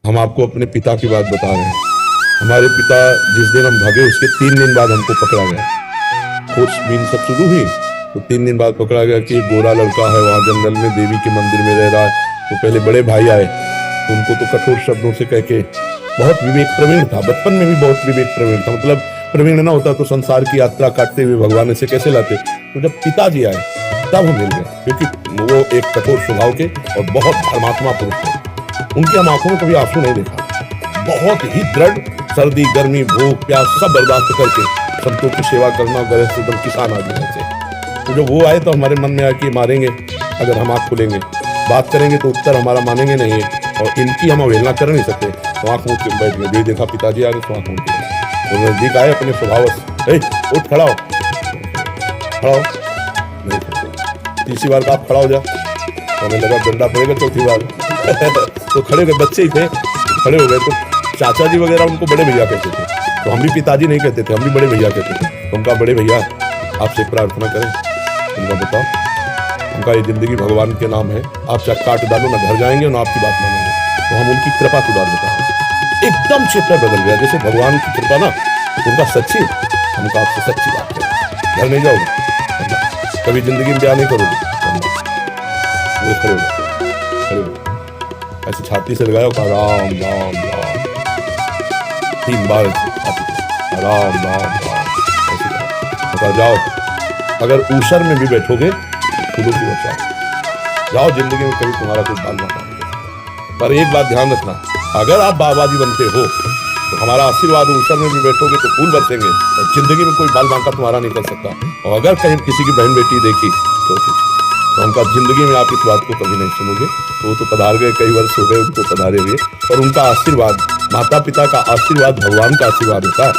हम आपको अपने पिता की बात बता रहे हैं। हमारे पिता जिस दिन हम भागे उसके 3 दिन बाद हमको पकड़ा गया। खोजबीन सब शुरू हुई तो 3 दिन बाद पकड़ा गया कि एक गोरा लड़का है वहाँ जंगल में देवी के मंदिर में रह रहा है। तो पहले बड़े भाई आए तो उनको तो कठोर शब्दों से कह के, बहुत विवेक प्रवीण था, बचपन में भी बहुत विवेक प्रवीण था, मतलब प्रवीण ना होता तो संसार की यात्रा काटते हुए भगवान ऐसे कैसे लाते। तो जब पिताजी आए तब हम मिल गए, क्योंकि वो एक कठोर स्वभाव के और बहुत धर्मात्मा पुरुष थे। उनकी हम आंखों में कभी आंसू नहीं देखा। बहुत ही दृढ़, सर्दी गर्मी भूख प्यास सब बर्दाश्त करके संतों की सेवा करना, गृह से एकदम किसान आदमी से। तो जब वो आए तो हमारे मन में आया कि मारेंगे अगर हम आँख खुलेंगे, बात करेंगे तो उत्तर हमारा मानेंगे नहीं, और इनकी हम अवहेलना कर नहीं सकते। तो आँख मूंद के बैठ गए। देखा पिताजी आ गए तो आँख मूंद के तो नजदीक आए अपने स्वभाव से, उठ खड़ा हो, खड़ा हो। तीसरी बार आप खड़ा हो जा, हमें लगा डंडा पड़ेगा चौथी बार तो खड़े हो गए, बच्चे ही थे, खड़े हो गए। तो चाचा जी वगैरह उनको बड़े भैया कहते थे, तो हम भी पिताजी नहीं कहते थे, हम भी बड़े भैया कहते थे। तो उनका बड़े भैया आपसे प्रार्थना करें, उनका बताओ, उनका ये जिंदगी भगवान के नाम है, आप चाहे काट डालो ना घर जाएंगे ना आपकी बात मानेंगे। तो हम उनकी कृपा की बात बताओ, एकदम चेहरा बदल गया, जैसे भगवान की कृपा ना उनका सच्ची, हमको आपसे सच्ची बात करें, घर नहीं जाओगे, कभी जिंदगी में ब्याह नहीं करोगे। वो खड़े हो गए, खड़े हो गए, ऐसे छाती से लगाया, राम राम राम 3 बार राम राम राम ऐसे कहा, जाओ अगर ऊसर में भी बैठोगे खुदों की बचाओ, जाओ जिंदगी में कभी तुम्हारा कुछ बाल बाका नहीं। पर एक बात ध्यान रखना, अगर आप बाबा जी बनते हो तो हमारा आशीर्वाद ऊसर में भी बैठोगे तो फूल बरसेंगे, और जिंदगी में कोई बाल बांका तुम्हारा नहीं कर सकता। और अगर कहीं किसी की बहन बेटी देखी तो उनका जिंदगी में आप इस बात को कभी नहीं सुनोगे। तो वो तो पधार गए, कई वर्ष हो गए उनको पधारे हुए, और उनका आशीर्वाद, माता पिता का आशीर्वाद भगवान का आशीर्वाद होता है।